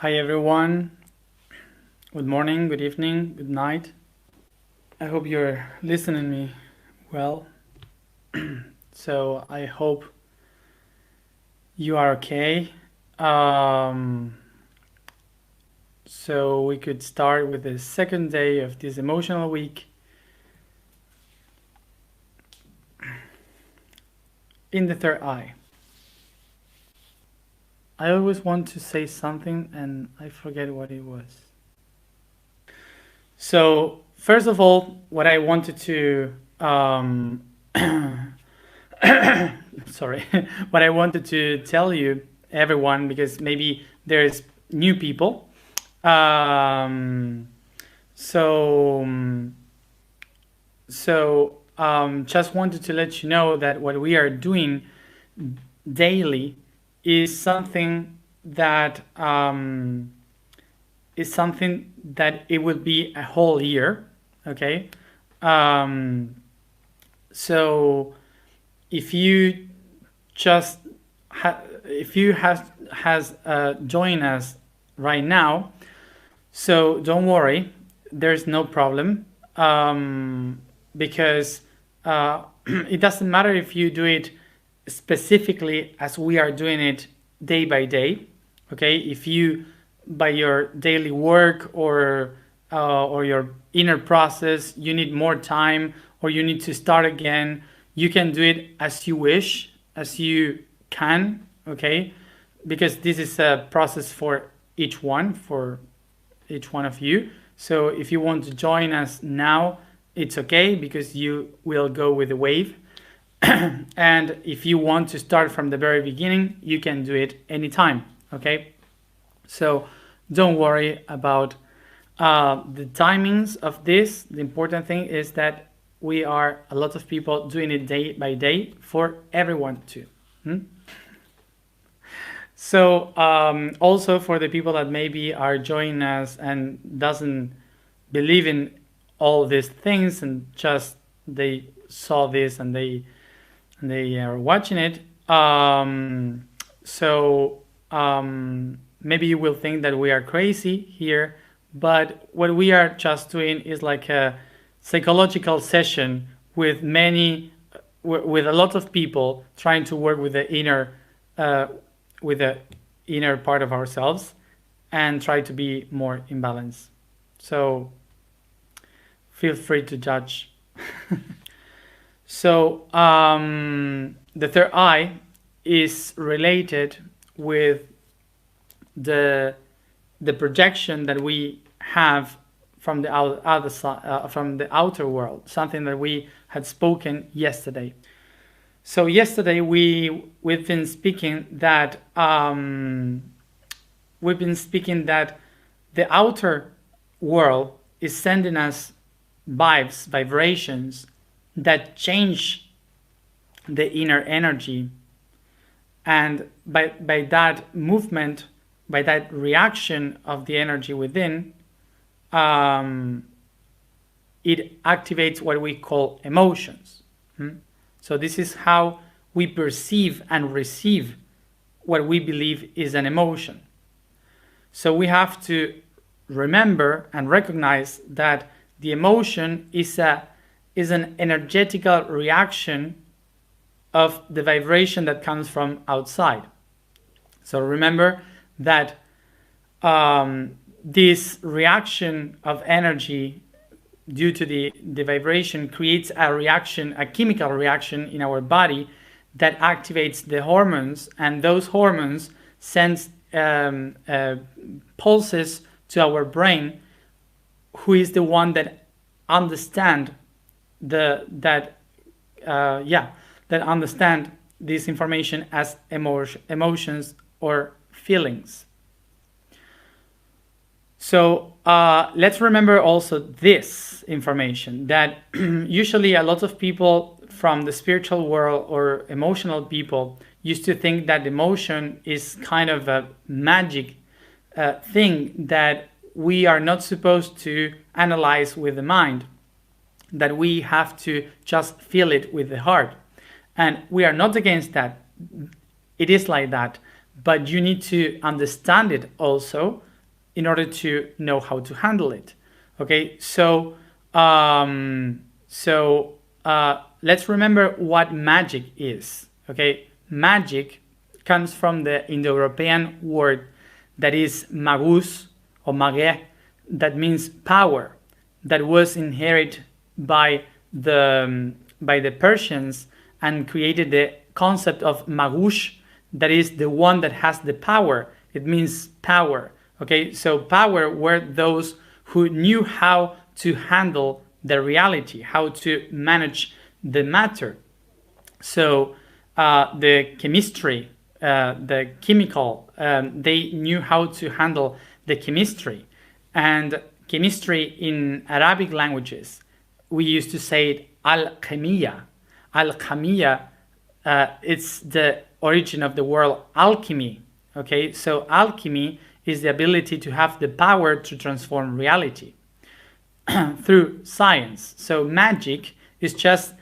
Hi everyone. Good morning, good evening, good night. I hope you're listening me well. So I hope you are okay. Um, so we could start with the second day of this emotional week in the third eye. I always want to say something and I forget what it was. So first of all, what I wanted to sorry, what I wanted to tell you, everyone, because maybe there's new people. Um, so, just wanted to let you know that what we are doing daily is something that it would be a whole year. Okay. Um, so if you just if you has joined us right now, so don't worry, there's no problem, because it doesn't matter if you do it specifically as we are doing it day by day. Okay, if you by your daily work or your inner process you need more time or you need to start again, you can do it as you wish, as you can. Okay, because this is a process for each one of you. So if you want to join us now, it's okay because you will go with the wave. And if you want to start from the very beginning, you can do it anytime. Okay, so don't worry about the timings of this. The important thing is that we are a lot of people doing it day by day for everyone too. So also for the people that maybe are joining us and doesn't believe in all these things and just they saw this and they are watching it. Maybe you will think that we are crazy here, but what we are just doing is like a psychological session with with a lot of people trying to work with the inner part of ourselves and try to be more in balance. So feel free to judge. So the third eye is related with the projection that we have from the other side, from the outer world, something that we had spoken yesterday. So yesterday we've been speaking that the outer world is sending us vibrations that change the inner energy, and by that movement, by that reaction of the energy within, it activates what we call emotions. So this is how we perceive and receive what we believe is an emotion. So we have to remember and recognize that the emotion is an energetical reaction of the vibration that comes from outside. So remember that this reaction of energy due to the vibration creates a chemical reaction in our body that activates the hormones, and those hormones sends pulses to our brain, who is the one that understand understand this information as emotions or feelings. So let's remember also this information, that usually a lot of people from the spiritual world or emotional people used to think that emotion is kind of a magic thing that we are not supposed to analyze with the mind, that we have to just feel it with the heart. And we are not against that. It is like that. But you need to understand it also in order to know how to handle it. Okay, so let's remember what magic is. Okay, magic comes from the Indo-European word that is magus or mage, that means power, that was inherited by the Persians and created the concept of magush, that is the one that has the power. It means power. Okay, so power were those who knew how to handle the reality, how to manage the matter. So the chemistry, the chemical, they knew how to handle the chemistry. And chemistry in Arabic languages, we used to say it al-chemiya. Al-chemiya, it's the origin of the word alchemy. Okay, so alchemy is the ability to have the power to transform reality through science. So magic is just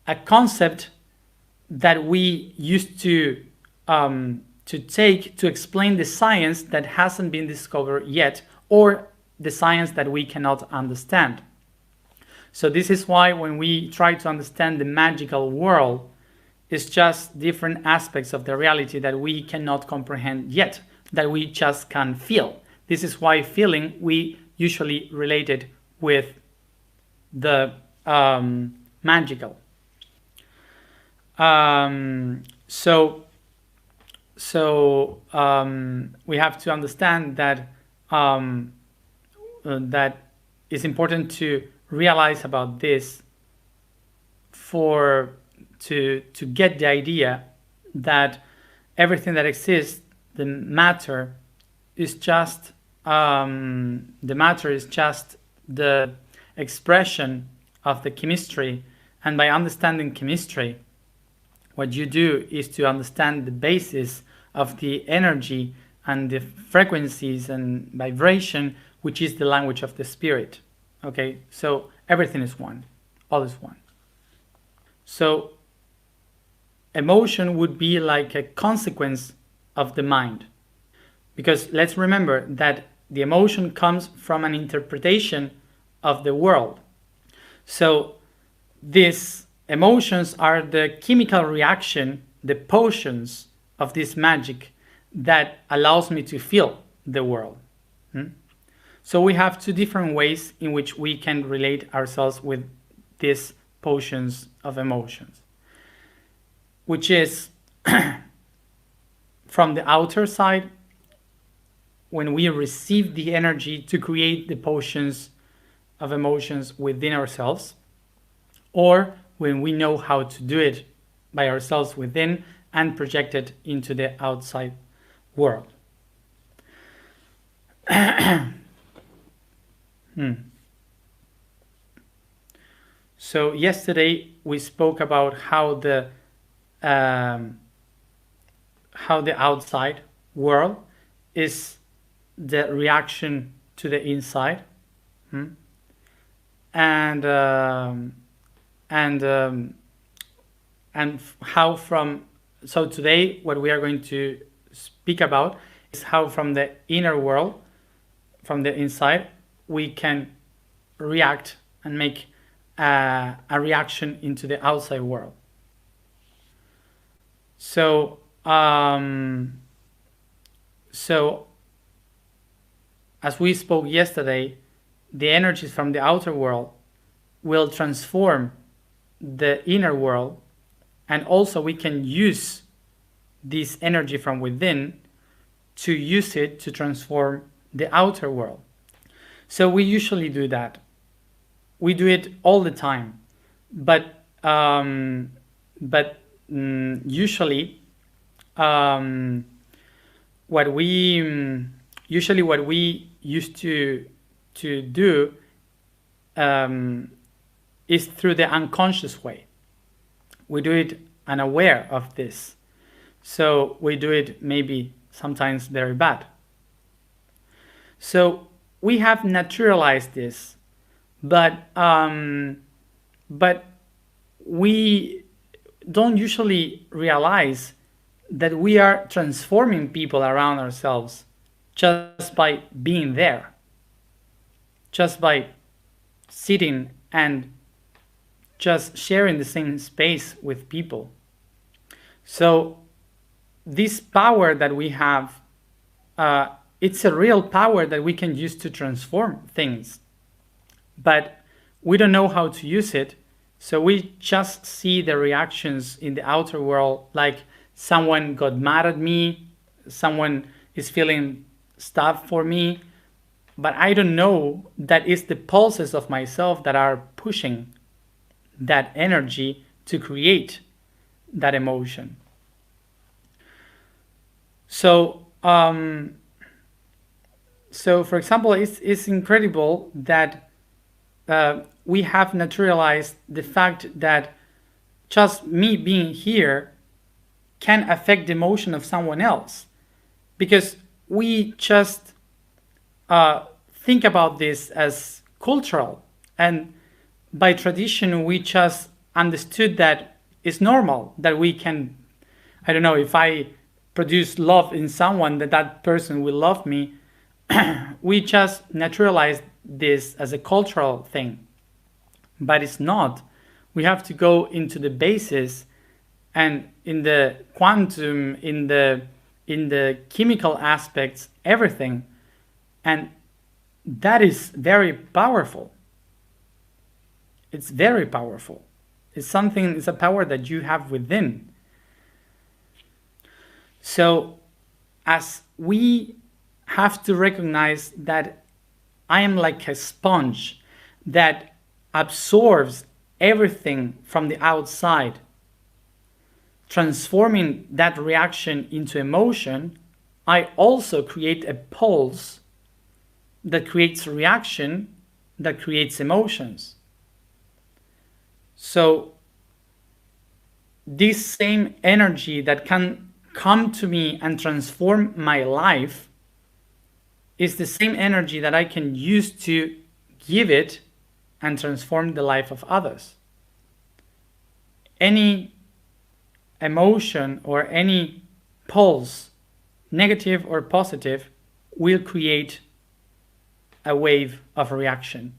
a concept that we used to take to explain the science that hasn't been discovered yet, or the science that we cannot understand. So this is why when we try to understand the magical world, it's just different aspects of the reality that we cannot comprehend yet, that we just can feel. This is why feeling we usually relate it with the magical. So we have to understand that that it's important to realize about this to get the idea that everything that exists, the matter is just the expression of the chemistry. And by understanding chemistry, what you do is to understand the basis of the energy and the frequencies and vibration, which is the language of the spirit. Okay, so everything is one, all is one. So emotion would be like a consequence of the mind, because let's remember that the emotion comes from an interpretation of the world. So these emotions are the chemical reaction, the potions of this magic that allows me to feel the world. So we have two different ways in which we can relate ourselves with these potions of emotions, which is from the outer side, when we receive the energy to create the potions of emotions within ourselves, or when we know how to do it by ourselves within and project it into the outside world. So yesterday we spoke about how the outside world is the reaction to the inside, and how from. So today what we are going to speak about is how from the inner world, from the inside, we can react and make a reaction into the outside world. So as we spoke yesterday, the energies from the outer world will transform the inner world, and also we can use this energy from within to use it to transform the outer world. So we usually do that. We do it all the time, but usually what we used to do is through the unconscious way. We do it unaware of this. So we do it maybe sometimes very bad. So we have naturalized this, but we don't usually realize that we are transforming people around ourselves just by being there, just by sitting and just sharing the same space with people. So this power that we have, it's a real power that we can use to transform things, but we don't know how to use it. So we just see the reactions in the outer world, like someone got mad at me, someone is feeling stuff for me, but I don't know that it's the pulses of myself that are pushing that energy to create that emotion. So, for example, it's incredible that we have naturalized the fact that just me being here can affect the emotion of someone else, because we just think about this as cultural, and by tradition we just understood that it's normal that we can, I don't know, if I produce love in someone, that person will love me. We just naturalize this as a cultural thing, but it's not. We have to go into the basis, and in the quantum, in the chemical aspects, everything, and that is very powerful. It's very powerful. It's a power that you have within. So as we have to recognize that I am like a sponge that absorbs everything from the outside, transforming that reaction into emotion, I also create a pulse that creates reaction, that creates emotions. So this same energy that can come to me and transform my life is the same energy that I can use to give it and transform the life of others. Any emotion or any pulse, negative or positive, will create a wave of reaction.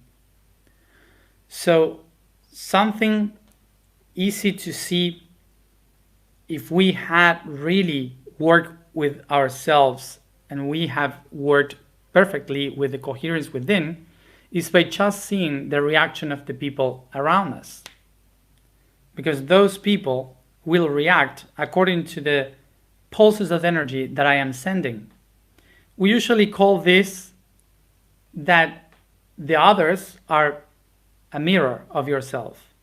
So something easy to see if we had really worked with ourselves and we have worked perfectly with the coherence within, is by just seeing the reaction of the people around us. Because those people will react according to the pulses of energy that I am sending. We usually call this that the others are a mirror of yourself,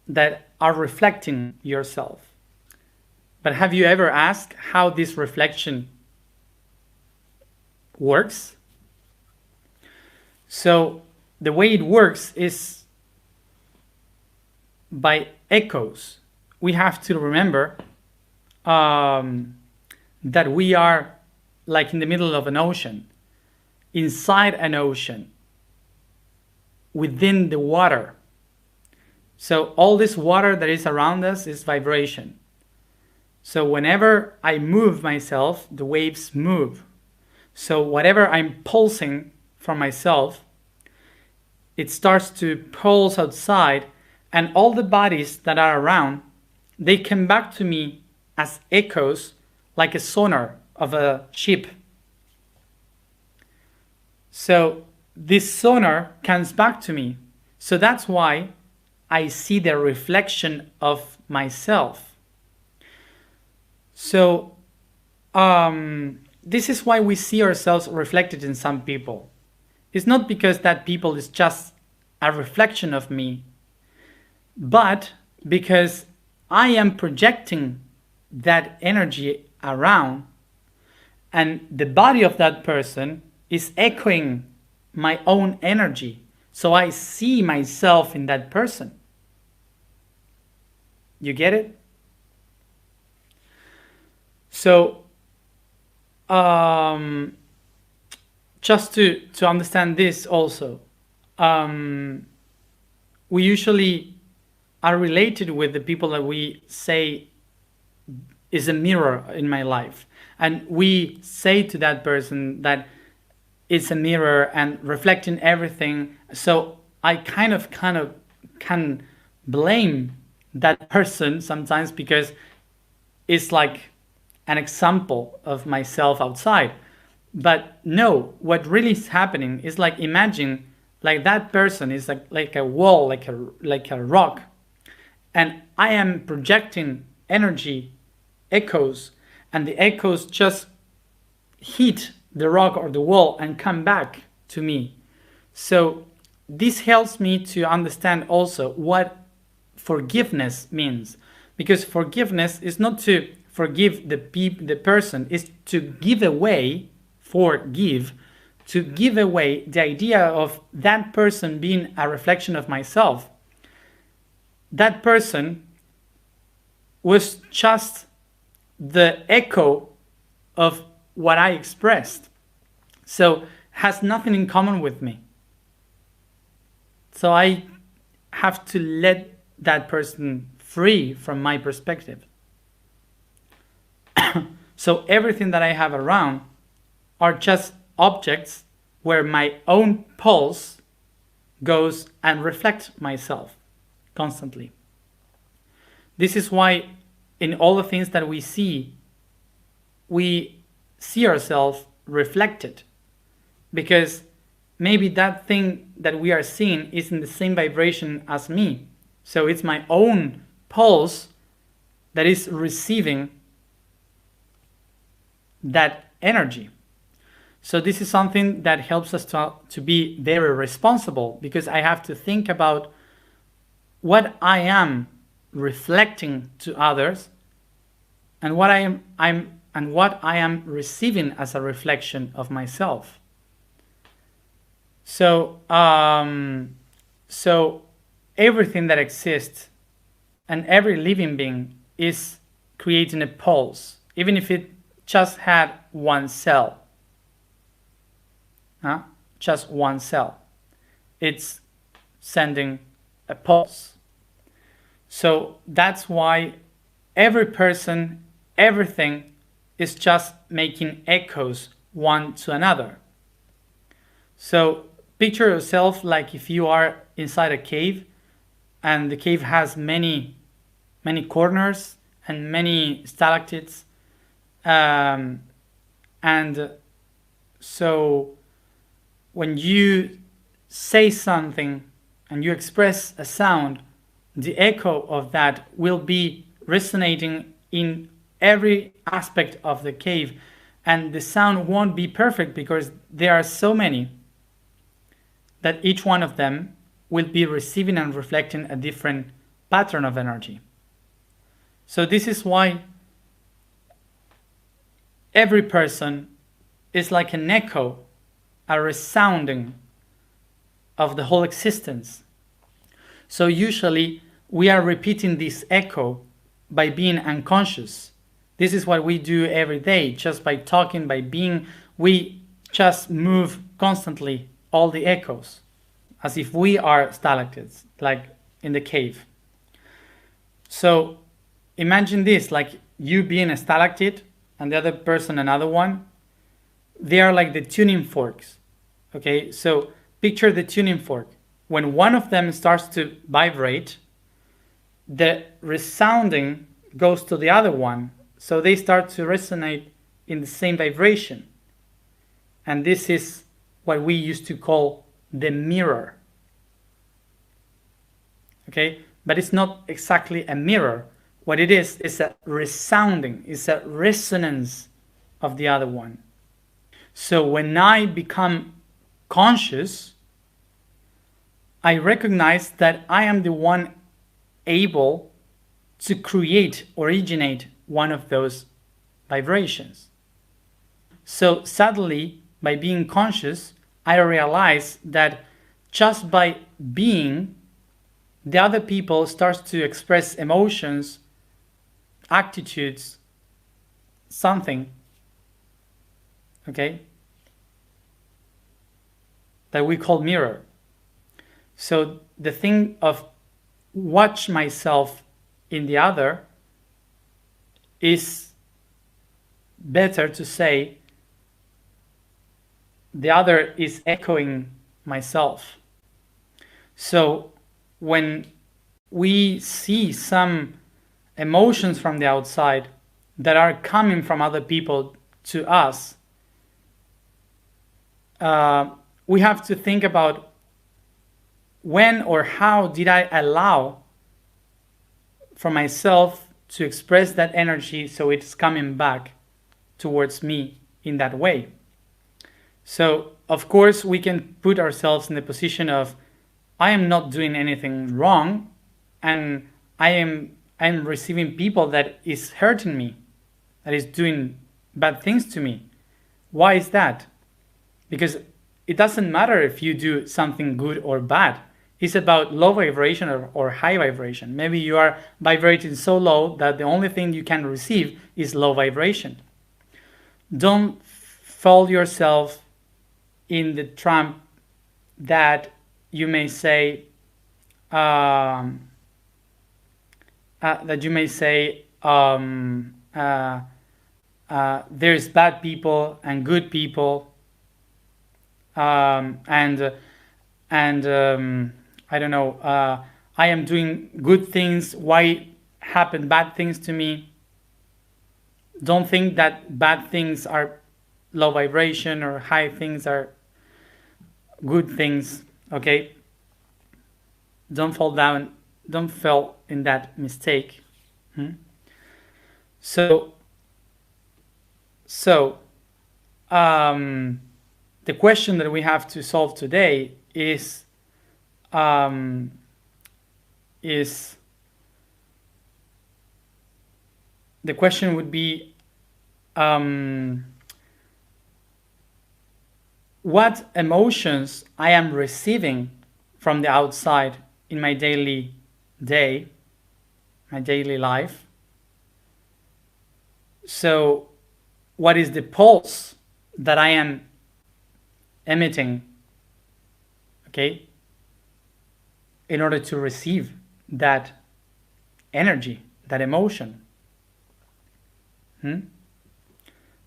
that are reflecting yourself. But have you ever asked how this reflection works? So the way it works is by echoes. We have to remember that we are like in the middle of an ocean, inside an ocean, within the water. So all this water that is around us is vibration. So whenever I move myself, the waves move. So whatever I'm pulsing from myself, it starts to pulse outside, and all the bodies that are around, they come back to me as echoes, like a sonar of a ship. So this sonar comes back to me. So that's why I see the reflection of myself. So this is why we see ourselves reflected in some people. It's not because that people is just a reflection of me, but because I am projecting that energy around, and the body of that person is echoing my own energy. So I see myself in that person. You get it? So just to understand this also, we usually are related with the people that we say is a mirror in my life. And we say to that person that it's a mirror and reflecting everything. So I kind of can blame that person sometimes, because it's like an example of myself outside. But no, what really is happening is, like, imagine like that person is like a wall, like a rock, and I am projecting energy, echoes, and the echoes just hit the rock or the wall and come back to me. So this helps me to understand also what forgiveness means, because forgiveness is not to forgive the person, is to give away, to give away the idea of that person being a reflection of myself. That person was just the echo of what I expressed, so has nothing in common with me. So I have to let that person free from my perspective. So everything that I have around are just objects where my own pulse goes and reflects myself constantly. This is why in all the things that we see ourselves reflected, because maybe that thing that we are seeing is in the same vibration as me. So it's my own pulse that is receiving that energy. So this is something that helps us to be very responsible, because I have to think about what I am reflecting to others and what I am receiving as a reflection of myself. So everything that exists and every living being is creating a pulse, even if it just had one cell. Just one cell. It's sending a pulse. So that's why every person, everything is just making echoes one to another. So picture yourself like if you are inside a cave, and the cave has many corners and many stalactites, and so when you say something and you express a sound, the echo of that will be resonating in every aspect of the cave, and the sound won't be perfect because there are so many that each one of them will be receiving and reflecting a different pattern of energy. So this is why every person is like an echo, a resounding of the whole existence. So usually we are repeating this echo by being unconscious. This is what we do every day, just by talking, by being, we just move constantly all the echoes, as if we are stalactites, like in the cave. So imagine this, like you being a stalactite and the other person another one. They are like the tuning forks. Okay, so picture the tuning fork. When one of them starts to vibrate, the resounding goes to the other one. So they start to resonate in the same vibration. And this is what we used to call the mirror. Okay, but it's not exactly a mirror. What it is a resounding, it's a resonance of the other one. So when I become conscious, I recognize that I am the one able to originate one of those vibrations. So suddenly, by being conscious, I realize that just by being, the other people starts to express emotions, attitudes, something, okay, that we call mirror. So the thing of watch myself in the other is better to say the other is echoing myself. So when we see some emotions from the outside that are coming from other people to us, we have to think about when or how did I allow for myself to express that energy so it's coming back towards me in that way. So, of course, we can put ourselves in the position of I am not doing anything wrong, and I'm receiving people that is hurting me, that is doing bad things to me. Why is that? Because it doesn't matter if you do something good or bad. It's about low vibration or high vibration. Maybe you are vibrating so low that the only thing you can receive is low vibration. Don't fall yourself in the trap that you may say there's bad people and good people, and I don't know, I am doing good things, why happen bad things to me? Don't think that bad things are low vibration or high things are good things, okay? Don't fall in that mistake. So the question that we have to solve today is the question would be what emotions I am receiving from the outside in my daily life. So what is the pulse that I am emitting, okay, in order to receive that energy, that emotion?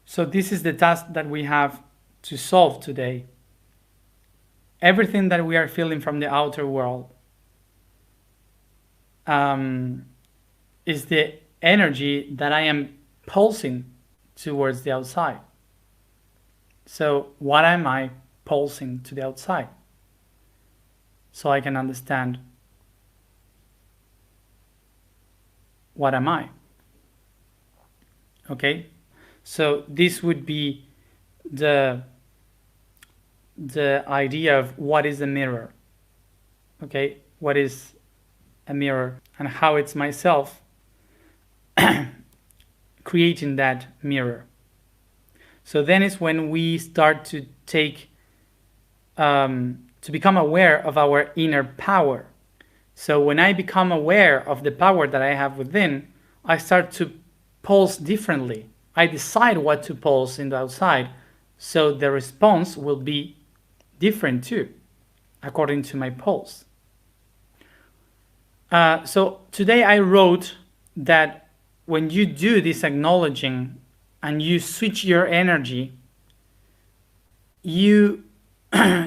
So this is the task that we have to solve today. Everything that we are feeling from the outer world is the energy that I am pulsing towards the outside. So what am I pulsing to the outside? So I can understand what am I? Okay? So this would be the idea of what is a mirror. Okay? What is a mirror and how it's myself creating that mirror. So then is when we start to take to become aware of our inner power. So when I become aware of the power that I have within, I start to pulse differently. I decide what to pulse in the outside, so the response will be different too, according to my pulse. So today I wrote that when you do this acknowledging and you switch your energy, you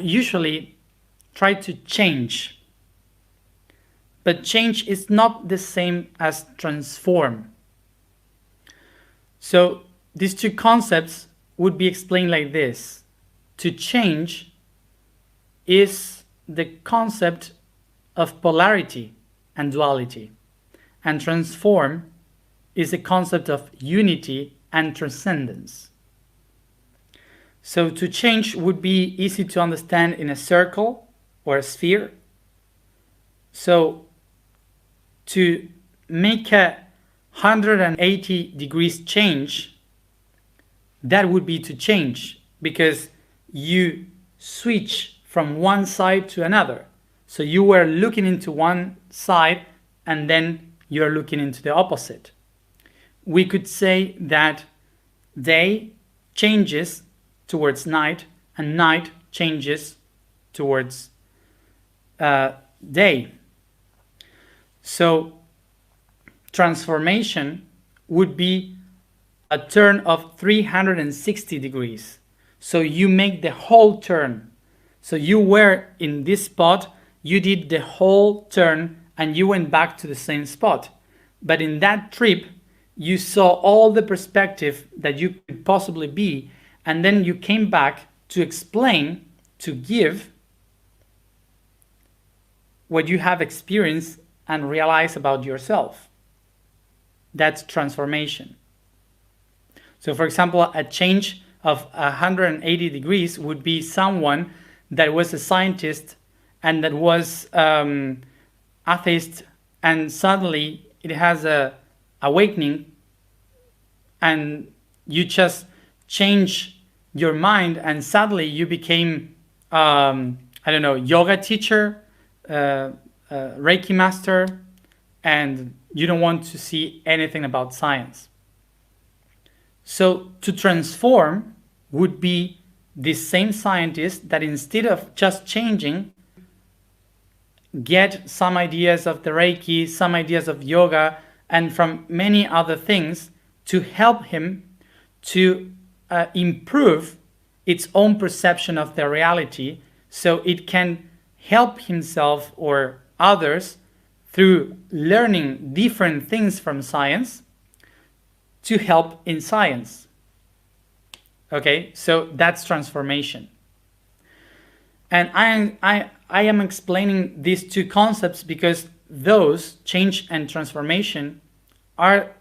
usually try to change. But change is not the same as transform. So these two concepts would be explained like this. To change is the concept of polarity and duality, and transform is the concept of unity and transcendence. So to change would be easy to understand in a circle or a sphere. So to make a 180 degrees change, that would be to change, because you switch from one side to another. So you were looking into one side and then you're looking into the opposite. We could say that day changes towards night and night changes towards day. So transformation would be a turn of 360 degrees. So you make the whole turn. So you were in this spot, you did the whole turn, and you went back to the same spot. But in that trip, you saw all the perspective that you could possibly be, and then you came back to explain, to give what you have experienced and realized about yourself. That's transformation. So for example, a change of 180 degrees would be someone that was a scientist and that was atheist, and suddenly it has a awakening, and you just change your mind, and suddenly you became yoga teacher, Reiki master, and you don't want to see anything about science. So to transform would be this same scientist that instead of just changing, get some ideas of the Reiki, some ideas of yoga, and from many other things to help him to improve its own perception of the reality, so it can help himself or others through learning different things from science to help in science. Okay, so that's transformation. And I am explaining these two concepts because those, change and transformation, are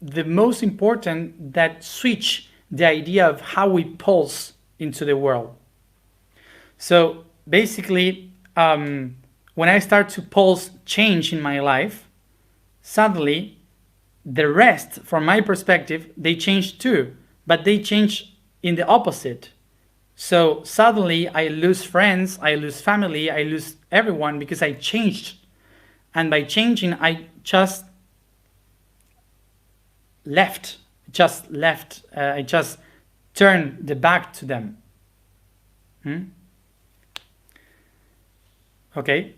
the most important that switch the idea of how we pulse into the world. So basically, when I start to pulse change in my life, suddenly the rest, from my perspective, they change too, but they change in the opposite. So suddenly I lose friends, I lose family, I lose everyone because I changed. And by changing, I just left. I just turned the back to them. Okay.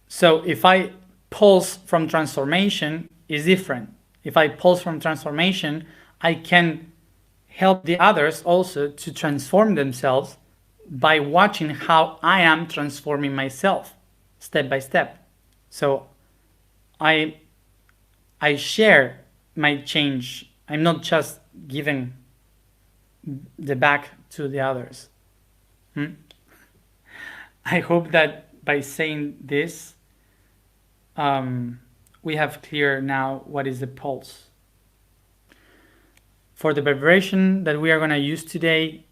So if I pulse from transformation, is different. If I pulse from transformation, I can help the others also to transform themselves by watching how I am transforming myself step by step. So I share my change. I'm not just giving the back to the others. I hope that by saying this, we have clear now what is the pulse. For the vibration that we are going to use today,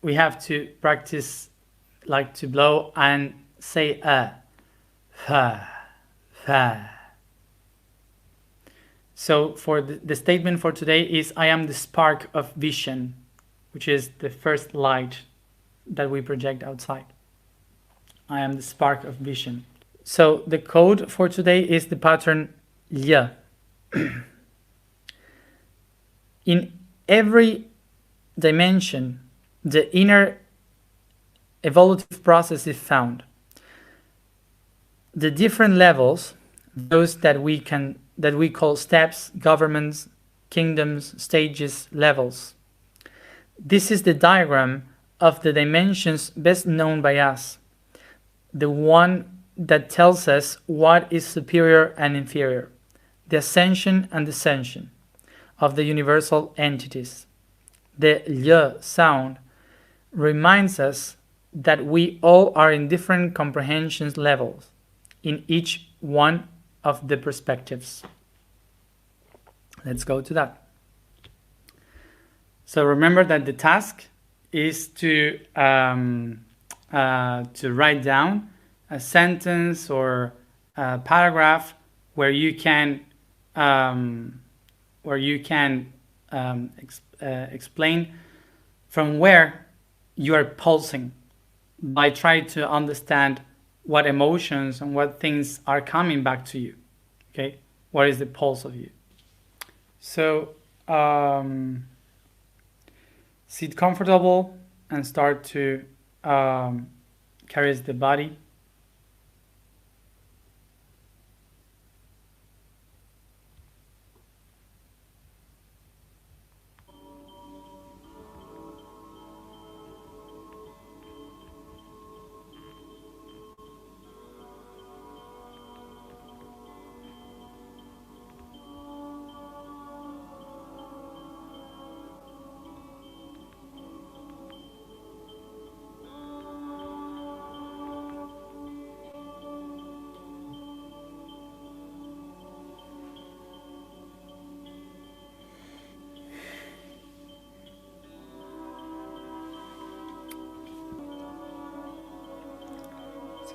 we have to practice like to blow and say fa, fa. So for the statement for today is, I am the spark of vision, which is the first light that we project outside. I am the spark of vision. So the code for today is the pattern Ly. In every dimension, the inner evolutive process is found. The different levels, those that we call steps, governments, kingdoms, stages, levels. This is the diagram of the dimensions best known by us, the one that tells us what is superior and inferior, the ascension and descension of the universal entities. The Ly sound reminds us that we all are in different comprehension levels in each one of the perspectives. Let's go to that. So remember that the task is to write down a sentence or a paragraph where you can explain from where you are pulsing, by trying to understand what emotions and what things are coming back to you. Okay, what is the pulse of you? So sit comfortable and start to caress the body.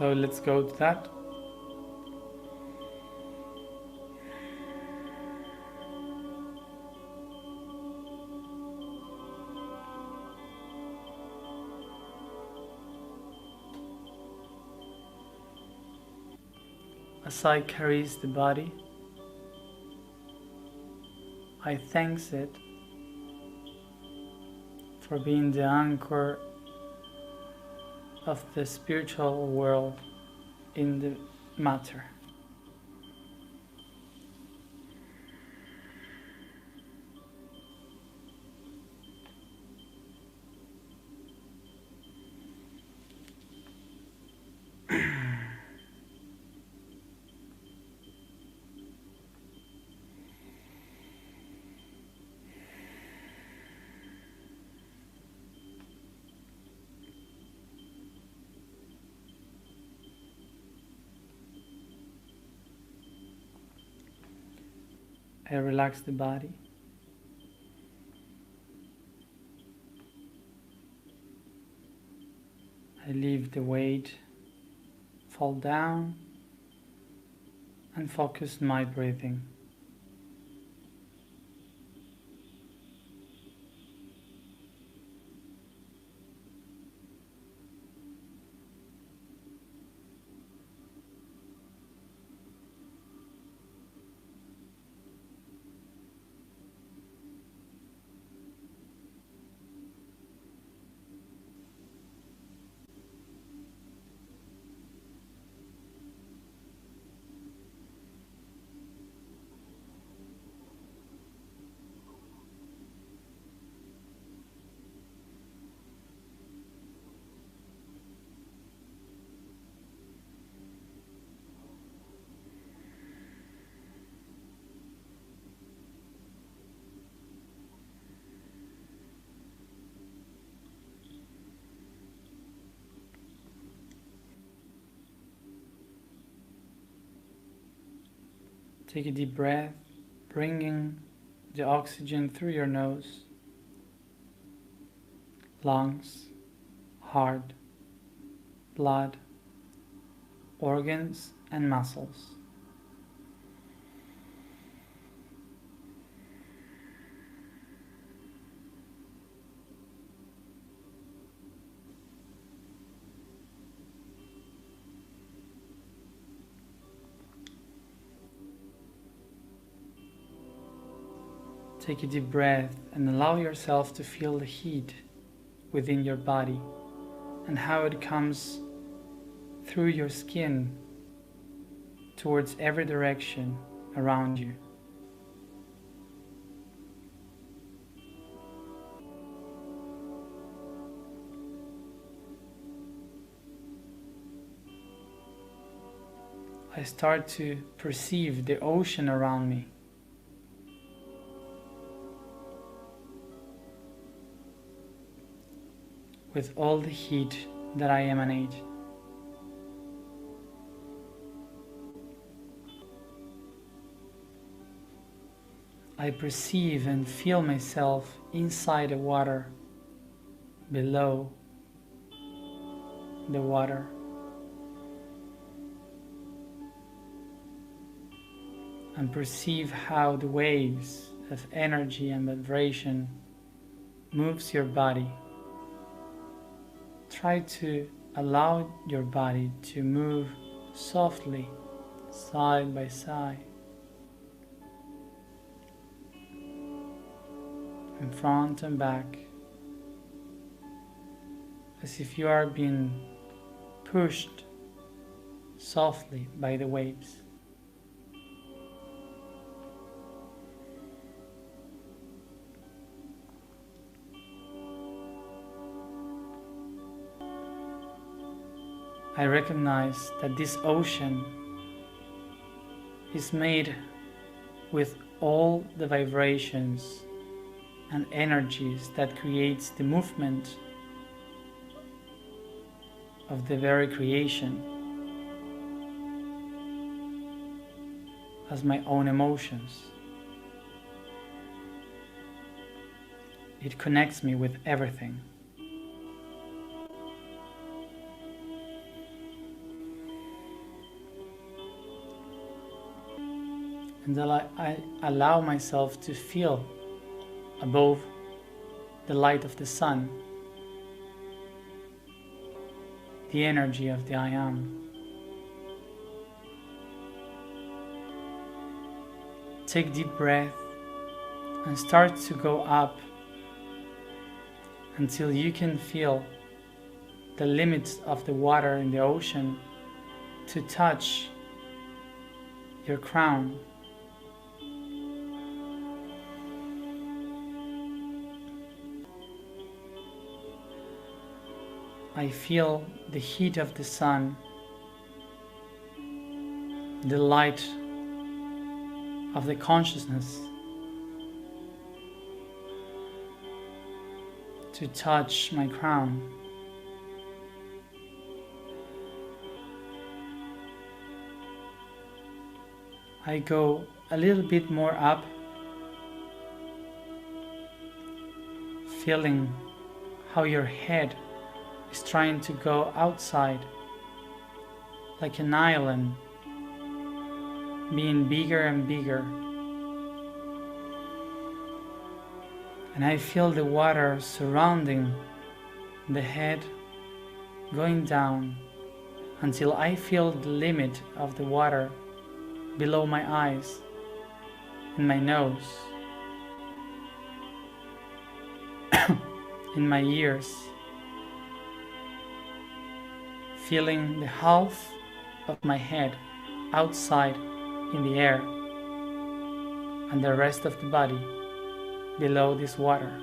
So let's go to that. As I carries the body, I thanks it for being the anchor of the spiritual world in the matter. I relax the body. I leave the weight fall down and focus my breathing. Take a deep breath, bringing the oxygen through your nose, lungs, heart, blood, organs, and muscles. Take a deep breath and allow yourself to feel the heat within your body and how it comes through your skin towards every direction around you. I start to perceive the ocean around me. With all the heat that I emanate. I perceive and feel myself inside the water, below the water. And perceive how the waves of energy and vibration moves your body. Try to allow your body to move softly, side by side, in front and back, as if you are being pushed softly by the waves. I recognize that this ocean is made with all the vibrations and energies that creates the movement of the very creation as my own emotions. It connects me with everything. and then I allow myself to feel above the light of the sun, the energy of the I Am. Take deep breath and start to go up until you can feel the limits of the water in the ocean to touch your crown. I feel the heat of the sun, the light of the consciousness to touch my crown. I go a little bit more up, feeling how your head is trying to go outside like an island, being bigger and bigger. And I feel the water surrounding the head, going down until I feel the limit of the water below my eyes and my nose, in my ears, feeling the half of my head outside in the air and the rest of the body below this water.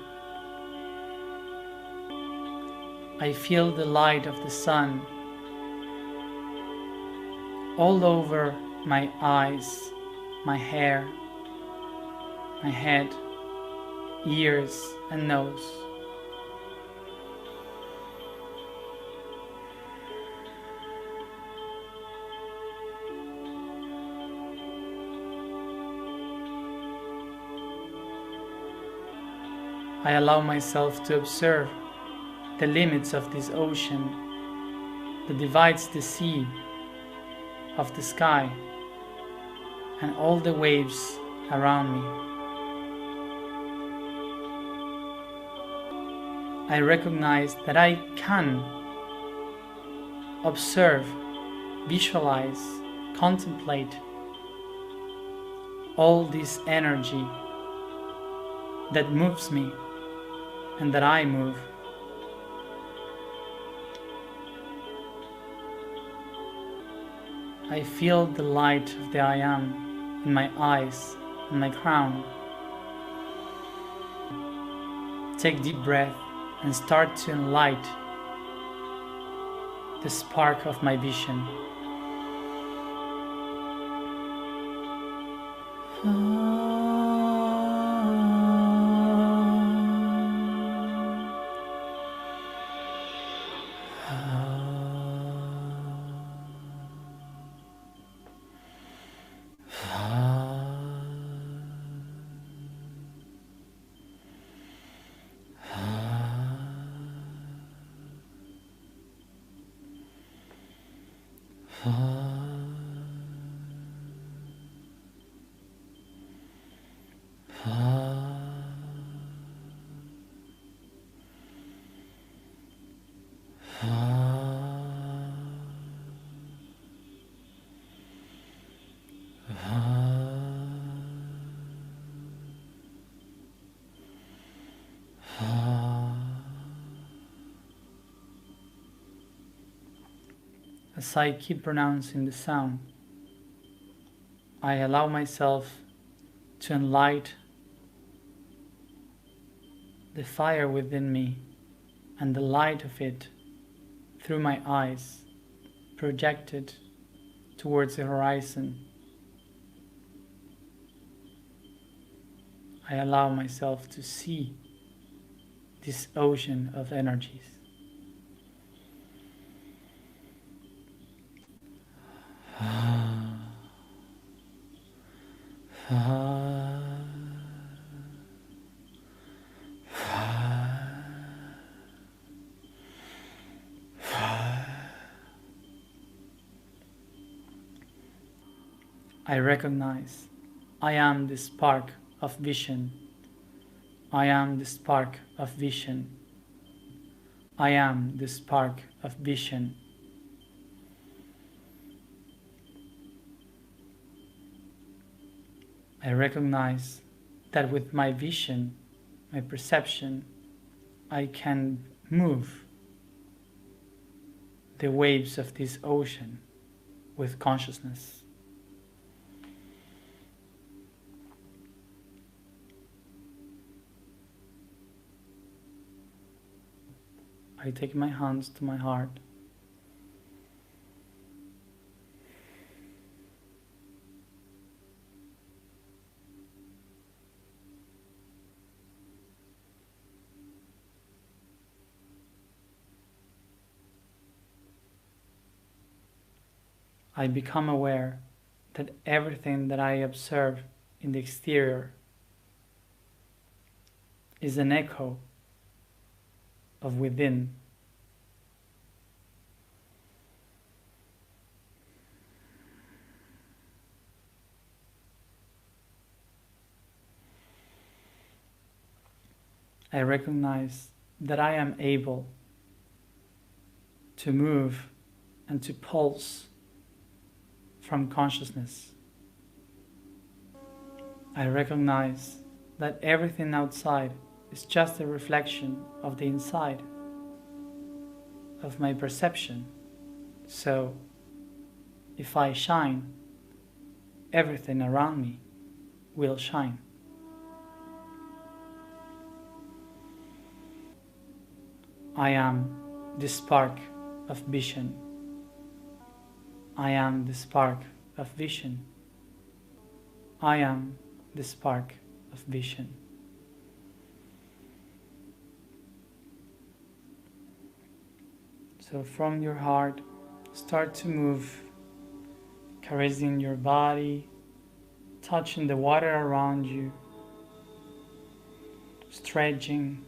I feel the light of the sun all over my eyes, my hair, my head, ears and nose. I allow myself to observe the limits of this ocean that divides the sea of the sky and all the waves around me. I recognize that I can observe, visualize, contemplate all this energy that moves me and that I move. I feel the light of the I Am in my eyes and my crown. Take deep breath and start to enlight the spark of my vision. As I keep pronouncing the sound, I allow myself to enlight the fire within me and the light of it through my eyes, projected towards the horizon. I allow myself to see this ocean of energies. I recognize I am the spark of vision. I am the spark of vision. I am the spark of vision. I recognize that with my vision, my perception, I can move the waves of this ocean with consciousness. I take my hands to my heart. I become aware that everything that I observe in the exterior is an echo of within. I recognize that I am able to move and to pulse from consciousness. I recognize that everything outside is just a reflection of the inside, of my perception. So, if I shine, everything around me will shine. I am the spark of vision. I am the spark of vision. I am the spark of vision. So from your heart, start to move, caressing your body, touching the water around you, stretching,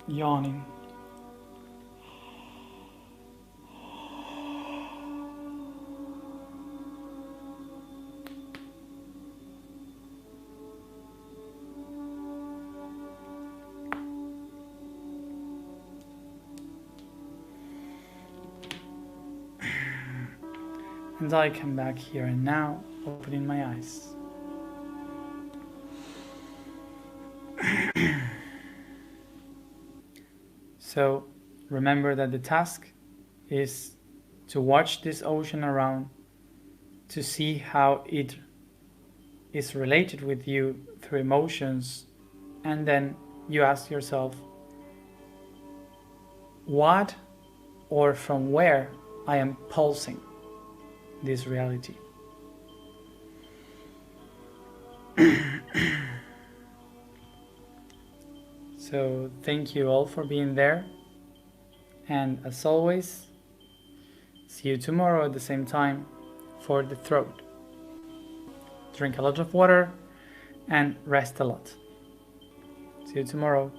yawning. And I come back here and now, opening my eyes. So remember that the task is to watch this ocean around, to see how it is related with you through emotions, and then you ask yourself, what or from where I am pulsing this reality. So thank you all for being there, and as always, see you tomorrow at the same time for the throat. Drink a lot of water and rest a lot. See you tomorrow.